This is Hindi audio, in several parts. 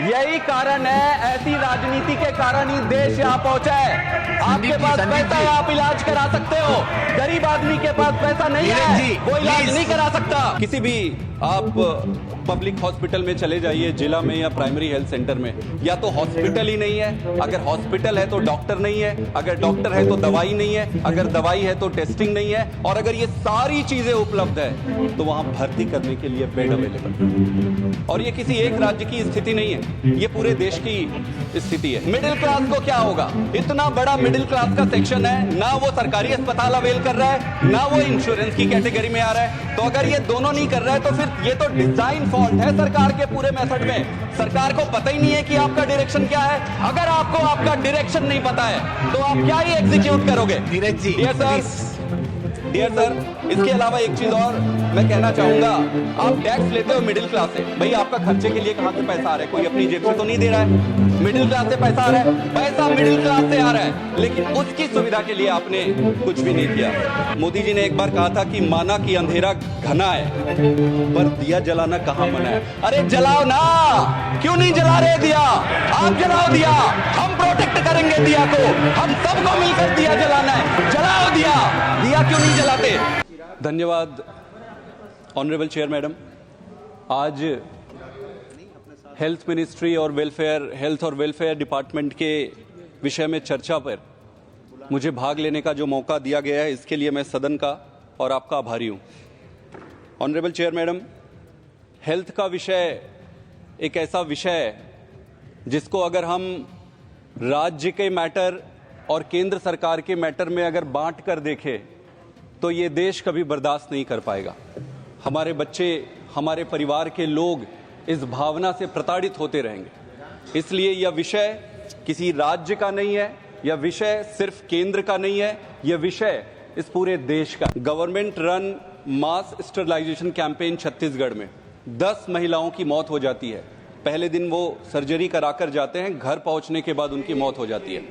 यही कारण है, ऐसी राजनीति के कारण ही देश यहाँ पहुंचा है। आपके पास पैसा है, आप इलाज करा सकते हो, गरीब आदमी के पास पैसा नहीं है, वो इलाज नहीं करा सकता। किसी भी आप पब्लिक हॉस्पिटल में चले जाइए, जिला में या प्राइमरी हेल्थ सेंटर में, या तो हॉस्पिटल ही नहीं है, अगर हॉस्पिटल है तो डॉक्टर नहीं है, अगर डॉक्टर है तो दवाई नहीं है, अगर दवाई है तो टेस्टिंग नहीं है, और अगर ये सारी चीजें उपलब्ध है तो वहां भर्ती करने के लिए बेड अवेलेबल। और ये किसी एक राज्य की स्थिति नहीं है, ये पूरे देश की स्थिति है। मिडिल क्लास को क्या होगा? इतना बड़ा मिडिल क्लास का सेक्शन है, ना वो सरकारी अस्पताल अवेल कर रहा है, ना वो इंश्योरेंस की कैटेगरी में आ रहा है। तो अगर ये दोनों नहीं कर रहा है तो फिर ये तो डिजाइन फॉल्ट है सरकार के पूरे मेथड में। सरकार को पता ही नहीं है कि आपका डायरेक्शन क्या है। अगर आपको आपका डायरेक्शन नहीं पता है तो आप क्या ही एग्जीक्यूट करोगे? डियर सर, इसके अलावा एक चीज और मैं कहना चाहूंगा, आप टैक्स लेते हो मिडिल क्लास से, भाई आपका खर्चे के लिए कहां से पैसा आ रहा है? कोई अपनी जेब से तो नहीं दे रहा है। मिडिल क्लास से पैसा आ रहा है, पैसा मिडिल क्लास से आ रहा है, लेकिन उसकी सुविधा के लिए आपने कुछ भी नहीं किया। मोदी जी ने एक बार कहा था कि माना कि अंधेरा घना है पर दिया जलाना कहां मना है। अरे जलाओ ना, क्यों नहीं जला रहे दिया? आप जलाओ दिया, हम प्रोटेक्ट करेंगे दिया को, हम सबको मिलकर दिया जलाना है। जलाओ दिया, दिया क्यों नहीं जलाते? धन्यवाद ऑनरेबल चेयर मैडम। आज हेल्थ मिनिस्ट्री और हेल्थ और वेलफेयर डिपार्टमेंट के विषय में चर्चा पर मुझे भाग लेने का जो मौका दिया गया है, इसके लिए मैं सदन का और आपका आभारी हूं। ऑनरेबल चेयर मैडम, हेल्थ का विषय एक ऐसा विषय है जिसको अगर हम राज्य के मैटर और केंद्र सरकार के मैटर में अगर बांट कर देखें तो ये देश कभी बर्दाश्त नहीं कर पाएगा। हमारे बच्चे, हमारे परिवार के लोग इस भावना से प्रताड़ित होते रहेंगे। इसलिए यह विषय किसी राज्य का नहीं है, यह विषय सिर्फ केंद्र का नहीं है, यह विषय इस पूरे देश का। गवर्नमेंट रन मास स्टरलाइजेशन कैंपेन छत्तीसगढ़ में 10 महिलाओं की मौत हो जाती है। पहले दिन वो सर्जरी कराकर जाते हैं, घर पहुंचने के बाद उनकी मौत हो जाती है।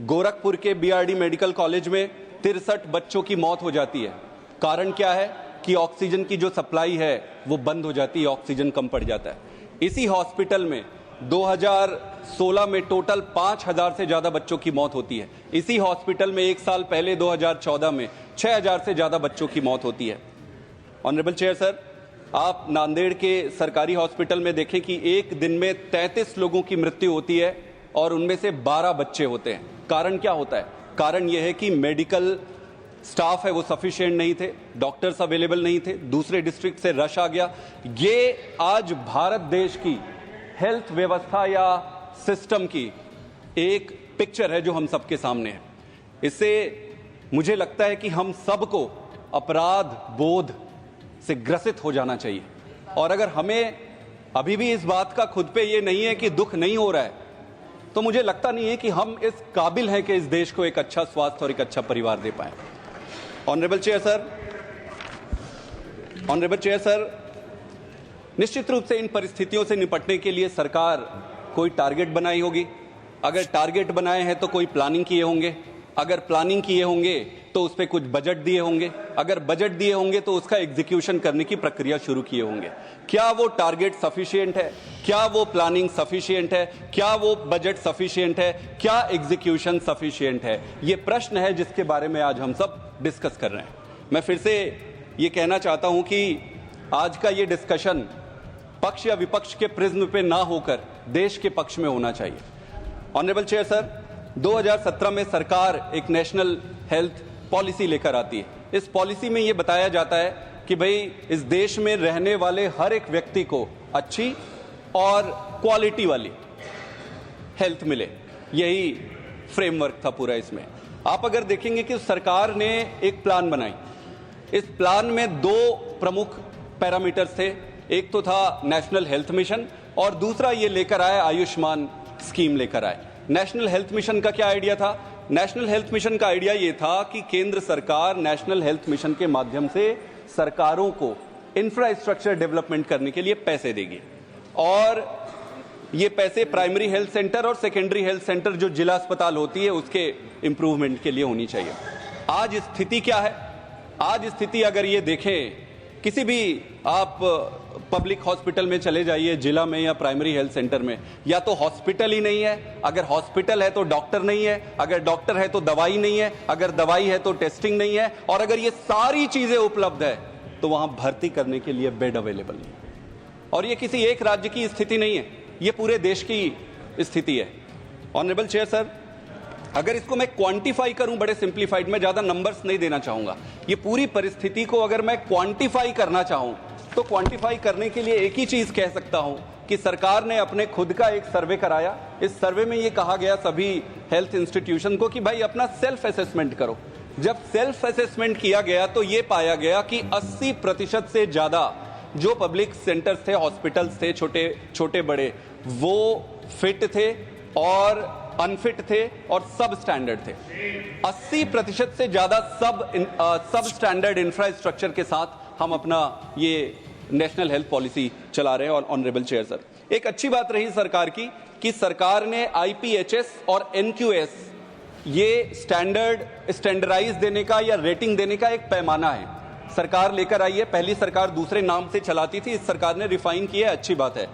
गोरखपुर के बीआरडी मेडिकल कॉलेज में 63 बच्चों की मौत हो जाती है। कारण क्या है कि ऑक्सीजन की जो सप्लाई है वो बंद हो जाती है, ऑक्सीजन कम पड़ जाता है। इसी हॉस्पिटल में 2016 में टोटल 5000 से ज्यादा बच्चों की मौत होती है। इसी हॉस्पिटल में एक साल पहले 2014 में 6000 से ज्यादा बच्चों की मौत होती है। ऑनरेबल चेयर सर, आप नांदेड़ के सरकारी हॉस्पिटल में देखें कि एक दिन में 33 लोगों की मृत्यु होती है और उनमें से 12 बच्चे होते हैं। कारण क्या होता है? कारण यह है कि मेडिकल स्टाफ है वो सफिशिएंट नहीं थे, डॉक्टर्स अवेलेबल नहीं थे, दूसरे डिस्ट्रिक्ट से रश आ गया। ये आज भारत देश की हेल्थ व्यवस्था या सिस्टम की एक पिक्चर है जो हम सबके सामने है। इससे मुझे लगता है कि हम सबको अपराध बोध से ग्रसित हो जाना चाहिए। और अगर हमें अभी भी इस बात का खुद पे ये नहीं है कि दुख नहीं हो रहा है, तो मुझे लगता नहीं है कि हम इस काबिल हैं कि इस देश को एक अच्छा स्वास्थ्य और एक अच्छा परिवार दे पाए। ऑनरेबल चेयर सर, निश्चित रूप से इन परिस्थितियों से निपटने के लिए सरकार कोई टारगेट बनाई होगी। अगर टारगेट बनाए हैं तो कोई प्लानिंग किए होंगे, अगर प्लानिंग किए होंगे तो उस पर कुछ बजट दिए होंगे, अगर बजट दिए होंगे तो उसका एग्जीक्यूशन करने की प्रक्रिया शुरू किए होंगे। क्या वो टारगेट सफिशिएंट है? क्या वो प्लानिंग सफिशिएंट है? क्या वो बजट सफिशिएंट है? क्या एग्जीक्यूशन सफिशिएंट है? ये प्रश्न है जिसके बारे में आज हम सब डिस्कस कर रहे हैं। मैं फिर से ये कहना चाहता हूं कि आज का ये डिस्कशन पक्ष या विपक्ष के प्रिज्म पे ना होकर देश के पक्ष में होना चाहिए। ऑनरेबल चेयर सर, 2017 में सरकार एक नेशनल हेल्थ पॉलिसी लेकर आती है। इस पॉलिसी में यह बताया जाता है कि भाई इस देश में रहने वाले हर एक व्यक्ति को अच्छी और क्वालिटी वाली हेल्थ मिले, यही फ्रेमवर्क था पूरा। इसमें आप अगर देखेंगे कि सरकार ने एक प्लान बनाई। इस प्लान में 2 प्रमुख पैरामीटर्स थे। एक तो था नेशनल हेल्थ मिशन और दूसरा ये लेकर आए आयुष्मान स्कीम लेकर आए। नेशनल हेल्थ मिशन का क्या आइडिया था? नेशनल हेल्थ मिशन का आइडिया ये था कि केंद्र सरकार नेशनल हेल्थ मिशन के माध्यम से सरकारों को इंफ्रास्ट्रक्चर डेवलपमेंट करने के लिए पैसे देगी और ये पैसे प्राइमरी हेल्थ सेंटर और सेकेंडरी हेल्थ सेंटर जो जिला अस्पताल होती है उसके इंप्रूवमेंट के लिए होनी चाहिए। आज स्थिति क्या है? आज स्थिति अगर ये देखें, किसी भी आप पब्लिक हॉस्पिटल में चले जाइए, जिला में या प्राइमरी हेल्थ सेंटर में, या तो हॉस्पिटल ही नहीं है, अगर हॉस्पिटल है तो डॉक्टर नहीं है, अगर डॉक्टर है तो दवाई नहीं है, अगर दवाई है तो टेस्टिंग नहीं है, और अगर ये सारी चीजें उपलब्ध है तो वहां भर्ती करने के लिए बेड अवेलेबल नहीं है। और ये किसी एक राज्य की स्थिति नहीं है, ये पूरे देश की स्थिति है। ऑनरेबल चेयर सर, अगर इसको मैं क्वांटिफाई करूं बड़े सिंप्लीफाइड, मैं ज्यादा नंबर्स नहीं देना चाहूंगा, ये पूरी परिस्थिति को अगर मैं क्वांटिफाई करना चाहूं तो क्वांटिफाई करने के लिए एक ही चीज कह सकता हूं कि सरकार ने अपने खुद का एक सर्वे कराया। इस सर्वे में ये कहा गया सभी हेल्थ इंस्टीट्यूशन को कि भाई अपना सेल्फ असेसमेंट करो। जब सेल्फ असेसमेंट किया गया तो ये पाया गया कि 80% से ज्यादा जो पब्लिक सेंटर्स थे, हॉस्पिटल्स थे, छोटे बड़े, वो फिट थे और अनफिट थे और सब स्टैंडर्ड थे। 80% से ज्यादा सब स्टैंडर्ड इंफ्रास्ट्रक्चर के साथ हम अपना ये नेशनल हेल्थ पॉलिसी चला रहे हैं। और ऑनरेबल चेयर सर, एक अच्छी बात रही सरकार की कि सरकार ने IPHS और NQS ये स्टैंडर्डाइज देने का या रेटिंग देने का एक पैमाना है, सरकार लेकर आई है। पहली सरकार दूसरे नाम से चलाती थी, इस सरकार ने रिफाइन किया है, अच्छी बात है।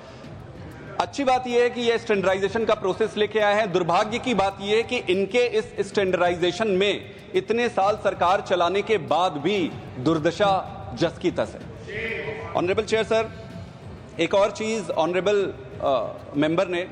अच्छी बात यह है कि ये स्टैंडर्डाइजेशन का प्रोसेस लेके आए हैं। दुर्भाग्य की बात यह है कि इनके इस स्टैंडर्डाइजेशन में इतने साल सरकार चलाने के बाद भी दुर्दशा जस की तस है। ऑनरेबल चेयर सर, एक और चीज ऑनरेबल मेंबर ने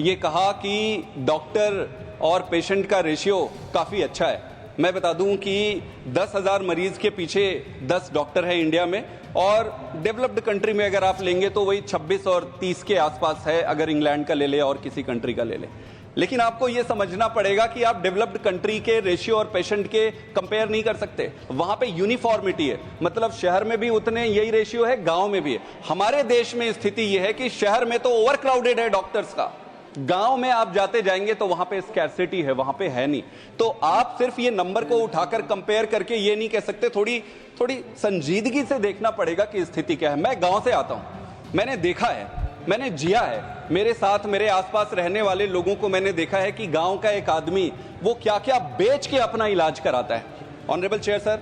ये कहा कि डॉक्टर और पेशेंट का रेशियो काफी अच्छा है। मैं बता दूं कि 10,000 मरीज के पीछे 10 डॉक्टर है इंडिया में, और डेवलप्ड कंट्री में अगर आप लेंगे तो वही 26 और 30 के आसपास है, अगर इंग्लैंड का ले ले और किसी कंट्री का ले ले। लेकिन आपको यह समझना पड़ेगा कि आप डेवलप्ड कंट्री के रेशियो और पेशेंट के कंपेयर नहीं कर सकते। वहां पे यूनिफॉर्मिटी है, मतलब शहर में भी उतने यही रेशियो है, गांव में भी है। हमारे देश में स्थिति यह है कि शहर में तो ओवरक्राउडेड है डॉक्टर्स का, गांव में आप जाते जाएंगे तो वहां पे स्कैर्सिटी है, वहां पे है नहीं। तो आप सिर्फ ये नंबर को उठाकर कंपेयर करके ये नहीं कह सकते, थोड़ी संजीदगी से देखना पड़ेगा कि स्थिति क्या है। मैं गांव से आता हूं, मैंने देखा है, मैंने जिया है, मेरे साथ मेरे आसपास रहने वाले लोगों को मैंने देखा है कि गांव का एक आदमी वो क्या क्या बेच के अपना इलाज कराता है। ऑनरेबल चेयर सर,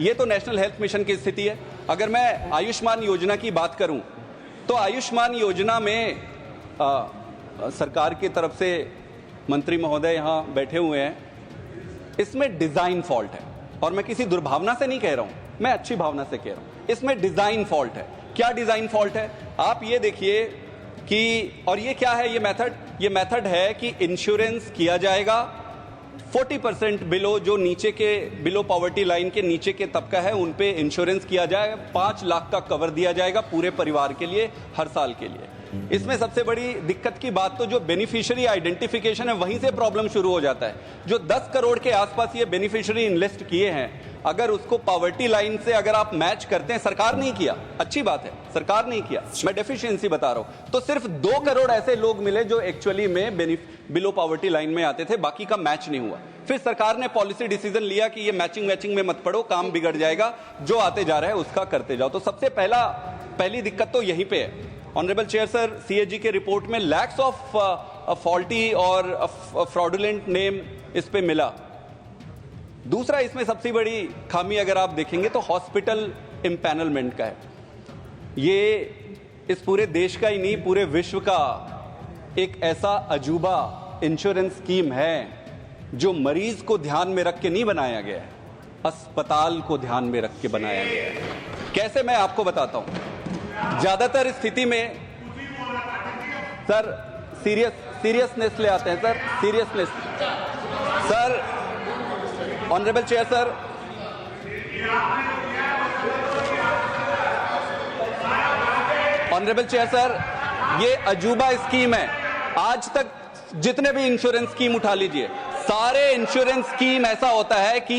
ये तो नेशनल हेल्थ मिशन की स्थिति है। अगर मैं आयुष्मान योजना की बात करूं तो आयुष्मान योजना में सरकार की तरफ से मंत्री महोदय यहां बैठे हुए हैं, इसमें डिजाइन फॉल्ट है। और मैं किसी दुर्भावना से नहीं कह रहा हूं, मैं अच्छी भावना से कह रहा हूं, इसमें डिजाइन फॉल्ट है। क्या डिजाइन फॉल्ट है? आप ये देखिए कि, और ये क्या है, ये मेथड है कि इंश्योरेंस किया जाएगा 40% बिलो, जो नीचे के बिलो पॉवर्टी लाइन के नीचे के तबका है उन पे इंश्योरेंस किया जाएगा। 5 लाख का कवर दिया जाएगा पूरे परिवार के लिए हर साल के लिए। इसमें सबसे बड़ी दिक्कत की बात तो जो बेनिफिशियरी आइडेंटिफिकेशन है, वहीं से प्रॉब्लम शुरू हो जाता है। जो 10 करोड़ के आसपास ये बेनिफिशियरी इन्वेस्ट किए हैं, अगर उसको पॉवर्टी लाइन से अगर आप मैच करते हैं, सरकार नहीं किया, अच्छी बात है, सरकार नहीं किया, मैं डेफिशिएंसी बता रहा हूं, तो सिर्फ 2 करोड़ ऐसे लोग मिले जो एक्चुअली में बिलो पॉवर्टी लाइन में आते थे, बाकी का मैच नहीं हुआ। फिर सरकार ने पॉलिसी डिसीजन लिया कि ये मैचिंग में मत पड़ो, काम बिगड़ जाएगा, जो आते जा रहा है उसका करते जाओ। तो सबसे पहली दिक्कत तो यहीं पे है। ऑनरेबल चेयर सर, CAG के रिपोर्ट में लैक्स ऑफ फॉल्टी और फ्रॉडुलेंट नेम इस पे मिला। दूसरा, इसमें सबसे बड़ी खामी अगर आप देखेंगे तो हॉस्पिटल इम्पैनलमेंट का है। ये इस पूरे देश का ही नहीं, पूरे विश्व का एक ऐसा अजूबा इंश्योरेंस स्कीम है जो मरीज को ध्यान में रख के नहीं बनाया गया है, अस्पताल को ध्यान में रख के बनाया गया है। कैसे, मैं आपको बताता हूं। ज्यादातर स्थिति में सर सीरियसनेस ले आते हैं sir, seriousness sir. Honourable chair sir, honourable chair sir, ये अजूबा स्कीम है। आज तक जितने भी इंश्योरेंस स्कीम उठा लीजिए, सारे इंश्योरेंस स्कीम ऐसा होता है कि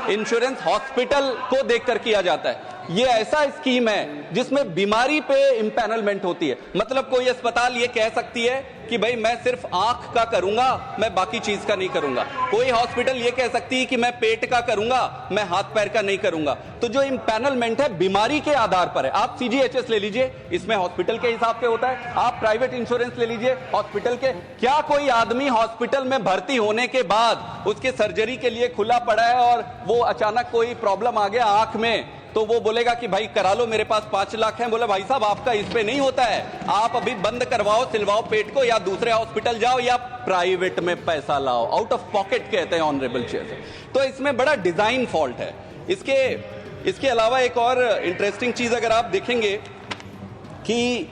इंश्योरेंस हॉस्पिटल को देखकर किया जाता है। ये ऐसा स्कीम है जिसमें बीमारी पे इंपैनलमेंट होती है। मतलब कोई अस्पताल ये कह सकती है कि भाई मैं सिर्फ आंख का करूंगा, मैं बाकी चीज का नहीं करूंगा। कोई हॉस्पिटल ये कह सकती है कि मैं पेट का करूंगा, मैं हाथ पैर का नहीं करूंगा। तो जो इंपैनलमेंट है बीमारी के आधार पर है। आप CGHS ले लीजिए, इसमें हॉस्पिटल के हिसाब से होता है। आप प्राइवेट इंश्योरेंस ले लीजिए, हॉस्पिटल के। क्या कोई आदमी हॉस्पिटल में भर्ती होने के बाद उसके सर्जरी के लिए खुला पड़ा है और वो अचानक कोई प्रॉब्लम आ गया आंख में, तो वो बोलेगा कि भाई करा लो, मेरे पास 5 लाख हैं। बोले भाई साहब आपका इस पे नहीं होता है, आप अभी बंद करवाओ, सिलवाओ पेट को, या दूसरे हॉस्पिटल जाओ या प्राइवेट में पैसा लाओ, आउट ऑफ पॉकेट कहते हैं ऑनरेबल चेयर। तो इसमें बड़ा डिजाइन फॉल्ट है। इसके अलावा एक और इंटरेस्टिंग चीज अगर आप देखेंगे कि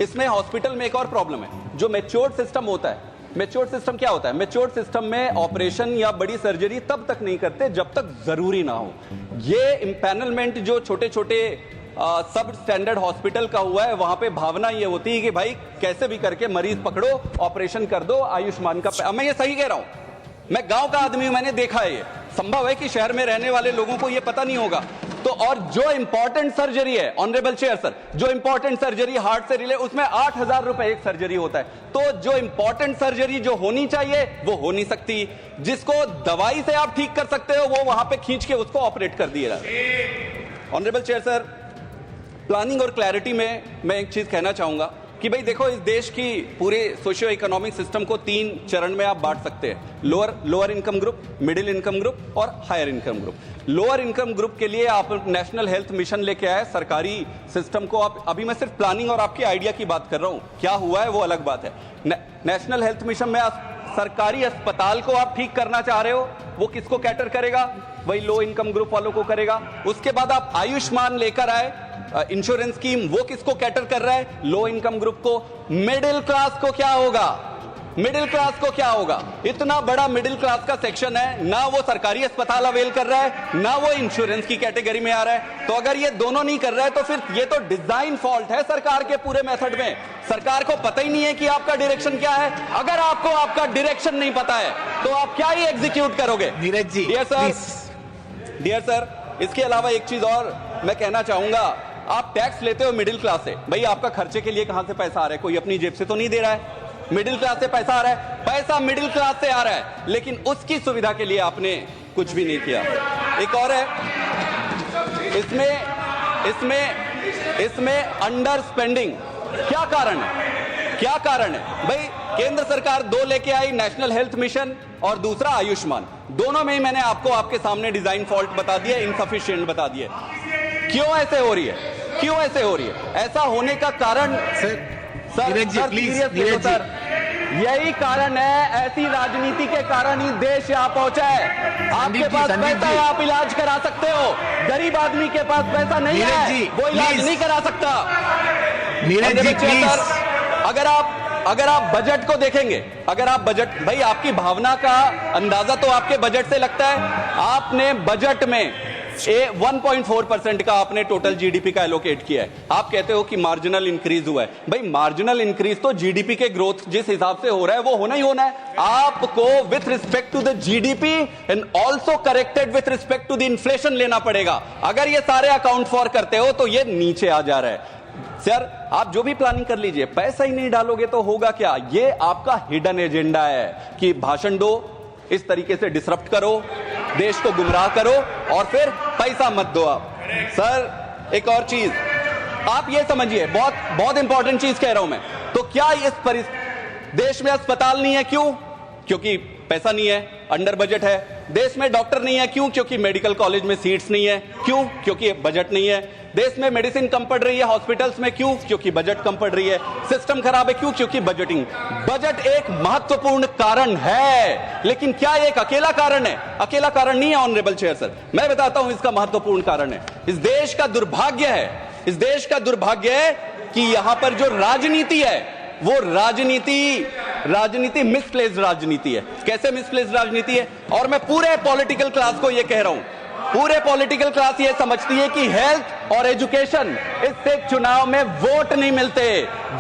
इसमें हॉस्पिटल में एक और प्रॉब्लम है। जो मैच्योर्ड सिस्टम होता है, मैच्योर्ड सिस्टम क्या होता है? मैच्योर्ड सिस्टम में ऑपरेशन या बड़ी सर्जरी तब तक नहीं करते जब तक जरूरी ना हो। ये इंपैनलमेंट जो छोटे छोटे सब स्टैंडर्ड हॉस्पिटल का हुआ है, वहां पे भावना ये होती है कि भाई कैसे भी करके मरीज पकड़ो, ऑपरेशन कर दो, आयुष्मान का। मैं ये सही कह रहा हूं, मैं गांव का आदमी हूं, मैंने देखा है। ये संभव है कि शहर में रहने वाले लोगों को ये पता नहीं होगा। तो और जो इंपॉर्टेंट सर्जरी है ऑनरेबल चेयर सर, जो इंपॉर्टेंट सर्जरी हार्ट से रिलेटेड, उसमें 8,000 रुपए एक सर्जरी होता है। तो जो इंपॉर्टेंट सर्जरी जो होनी चाहिए वो हो नहीं सकती। जिसको दवाई से आप ठीक कर सकते हो वो वहां पे खींच के उसको ऑपरेट कर दिया जाता है। ऑनरेबल चेयर सर, प्लानिंग और क्लैरिटी में मैं एक चीज कहना चाहूंगा कि भाई देखो, इस देश की पूरे सोशियो इकोनॉमिक सिस्टम को 3 चरण में आप बांट सकते हैं। Lower income group, middle income group और higher income group. Lower income group के लिए आप नेशनल हेल्थ मिशन लेके आए, सरकारी सिस्टम को आप, अभी मैं सिर्फ प्लानिंग और आपके आइडिया की बात कर रहा हूं, क्या हुआ है वो अलग बात है। नेशनल हेल्थ मिशन में सरकारी अस्पताल को आप ठीक करना चाह रहे हो, वो किसको कैटर करेगा? वही लो इनकम ग्रुप वालों को करेगा। उसके बाद आप आयुष्मान लेकर आए, इंश्योरेंस स्कीम, वो किसको कैटर कर रहा है? लो इनकम ग्रुप को। मिडिल क्लास को क्या होगा? मिडिल क्लास को क्या होगा? इतना बड़ा मिडिल क्लास का सेक्शन है, ना वो सरकारी अस्पताल अवेल कर रहा है, ना वो इंश्योरेंस की कैटेगरी में आ रहा है। तो अगर ये दोनों नहीं कर रहा है तो फिर ये तो डिजाइन फॉल्ट है सरकार के पूरे मेथड में। सरकार को पता ही नहीं है कि आपका डायरेक्शन क्या है। अगर आपको आपका डायरेक्शन नहीं पता है तो आप क्या ही एग्जीक्यूट करोगे? नीरज जी, डियर सर, इसके अलावा एक चीज और मैं कहना चाहूंगा, आप टैक्स लेते हो मिडिल क्लास से, भाई आपका खर्चे के लिए कहां से पैसा आ रहा है? कोई अपनी जेब से तो नहीं दे रहा है। मिडिल क्लास से पैसा आ रहा है, पैसा मिडिल क्लास से आ रहा है, लेकिन उसकी सुविधा के लिए आपने कुछ भी नहीं किया। एक और है, इसमें अंडर स्पेंडिंग। क्या कारण है? क्या कारण है भाई? केंद्र सरकार 2 लेके आई, नेशनल हेल्थ मिशन और दूसरा आयुष्मान। दोनों में ही मैंने आपको आपके सामने डिजाइन फॉल्ट बता दिया, इनसफिशिएंट बता दिया। क्यों ऐसे हो रही है? क्यों ऐसे हो रही है? ऐसा होने का कारण सर, यही कारण है, ऐसी राजनीति के कारण ही देश यहाँ पहुंचा है। आपके पास पैसा है, आप इलाज करा सकते हो, गरीब आदमी के पास पैसा नहीं है, वो इलाज नहीं करा सकता। नीरज जी प्लीज, अगर आप बजट को देखेंगे, अगर आप बजट, भाई आपकी भावना का अंदाजा तो आपके बजट से लगता है। आपने बजट में 1.4% का आपने टोटल जीडीपी का एलोकेट किया है। आप कहते हो कि मार्जिनल इंक्रीज हुआ है। भाई मार्जिनल इंक्रीज तो जीडीपी के ग्रोथ जिस हिसाब से हो रहा है वो होना ही होना है। आपको with respect to the GDP and also corrected with respect to the inflation लेना पड़ेगा। अगर ये सारे अकाउंट फॉर करते हो तो ये नीचे आ जा रहा है। सर, आप जो भी प्लानिंग कर लीजिए, पैसा ही नहीं डालोगे तो होगा क्या? ये आपका हिडन एजेंडा है कि भाषण दो, इस तरीके से डिसरप्ट करो, देश को गुमराह करो और फिर पैसा मत दो आप। सर, एक और चीज आप ये समझिए, बहुत बहुत इंपॉर्टेंट चीज कह रहा हूं मैं। तो क्या इस देश में अस्पताल नहीं है? क्यों? क्योंकि पैसा नहीं है, अंडर बजट है। देश में डॉक्टर नहीं है, क्यों? क्योंकि मेडिकल कॉलेज में सीट्स नहीं है। क्यों? क्योंकि बजट नहीं है। देश में मेडिसिन कम पड़ रही है हॉस्पिटल्स में, क्यों? क्योंकि बजट कम पड़ रही है। सिस्टम खराब है, क्यों? क्योंकि बजटिंग। बजट एक महत्वपूर्ण कारण है, लेकिन क्या एक अकेला कारण है? अकेला कारण नहीं है ऑनरेबल चेयर सर, मैं बताता हूं इसका महत्वपूर्ण कारण है। इस देश का दुर्भाग्य है, इस देश का दुर्भाग्य है कि यहां पर जो राजनीति है वो राजनीति मिसप्लेस्ड राजनीति है। कैसे मिसप्लेस्ड राजनीति है? और मैं पूरे पॉलिटिकल क्लास को ये कह रहा हूं, पूरे पॉलिटिकल क्लास ये समझती है कि हेल्थ और एजुकेशन, इससे चुनाव में वोट नहीं मिलते।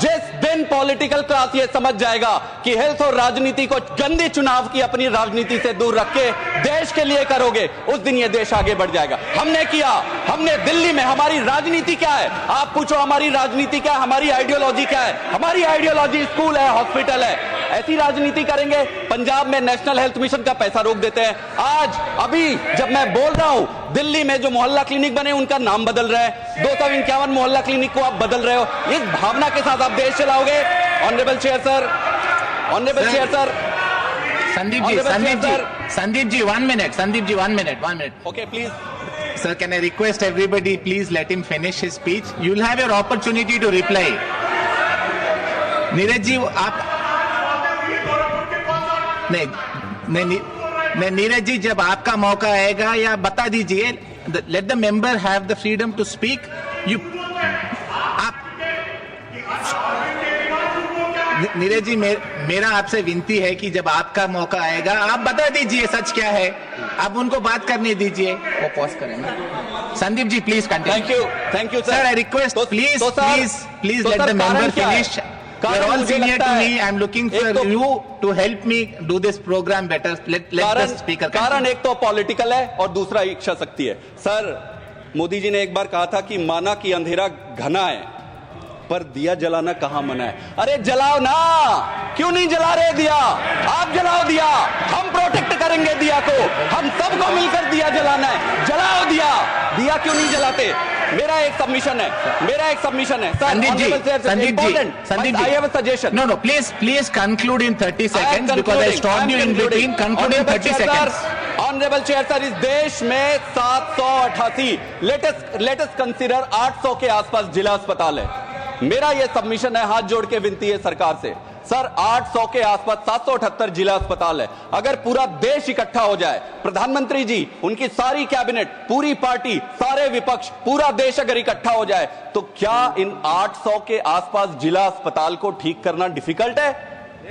जिस दिन पॉलिटिकल क्लास ये समझ जाएगा कि हेल्थ और राजनीति को गंदे चुनाव की अपनी राजनीति से दूर रख के देश के लिए करोगे, उस दिन ये देश आगे बढ़ जाएगा। हमने किया, हमने दिल्ली में, हमारी राजनीति क्या है? आप पूछो हमारी राजनीति क्या है, हमारी आइडियोलॉजी क्या है? हमारी आइडियोलॉजी स्कूल है, हॉस्पिटल है। ऐसी राजनीति करेंगे? पंजाब में नेशनल हेल्थ मिशन का पैसा रोक देते हैं। आज अभी जब मैं बोल रहा हूं, दिल्ली में जो मोहल्ला क्लिनिक बने उनका नाम बदल रहा है। 251 मोहल्ला क्लिनिक को आप बदल रहे हो। इस भावना के साथ आप देश चलाओगे? Honourable chair sir, honourable chair sir, Sandeep ji 1 minute, Sandeep ji 1 minute, 1 minute. Okay please Sir, can I request everybody, please let him finish his speech. You'll have your opportunity to reply. Neeraj ji, आप नहीं, नीरज जी, जब आपका मौका आएगा या बता दीजिए. Let the member have the freedom to speak. You आप नीरज जी, मेरा आपसे विनती है कि जब आपका मौका आएगा आप बता दीजिए सच क्या है. आप उनको बात करने दीजिए. वो पॉज करेंगे. Sandeep ji, please continue. Thank you sir. I request, please let the member finish. You're all senior to me. I'm looking for you to help me do this program better. Let the speaker. कारण एक तो पॉलिटिकल है और दूसरा इच्छा शक्ति है. सर, मोदी जी ने एक बार कहा था कि माना कि अंधेरा घना है पर दिया जलाना कहां मना है. अरे जलाओ ना, क्यों नहीं जला रहे दिया? आप जलाओ दिया, हम प्रोटेक्ट करेंगे दिया को. हम सबको मिलकर दिया जलाना है. जलाओ दिया. दिया क्यों नहीं जलाते? मेरा एक सबमिशन है. Sandeep ji, I have a suggestion. No, please conclude in 30 seconds because I stopped you in between. Conclude in 30 seconds. Honorable Chair sir, इस देश में 788, let us consider 800 के आसपास जिला अस्पताल है. मेरा ये सबमिशन है, हाथ जोड़ के विनती है सरकार से. सर, 800 के आसपास 778 जिला अस्पताल है. अगर पूरा देश इकट्ठा हो जाए, प्रधानमंत्री जी, उनकी सारी कैबिनेट, पूरी पार्टी, सारे विपक्ष, पूरा देश अगर इकट्ठा हो जाए, तो क्या इन 800 के आसपास जिला अस्पताल को ठीक करना डिफिकल्ट है?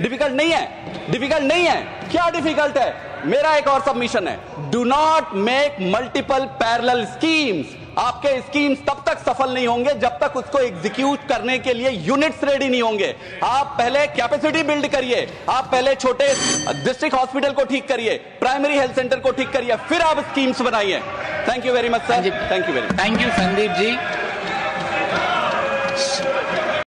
डिफिकल्ट नहीं है. क्या डिफिकल्ट है? मेरा एक और सबमिशन है. Do not make multiple parallel schemes. आपके स्कीम्स तब तक सफल नहीं होंगे जब तक उसको एग्जीक्यूट करने के लिए यूनिट्स रेडी नहीं होंगे. आप पहले कैपेसिटी बिल्ड करिए. आप पहले छोटे डिस्ट्रिक्ट हॉस्पिटल को ठीक करिए, प्राइमरी हेल्थ सेंटर को ठीक करिए, फिर आप स्कीम्स बनाइए. Thank you very much sir. Thank you Sandeep ji.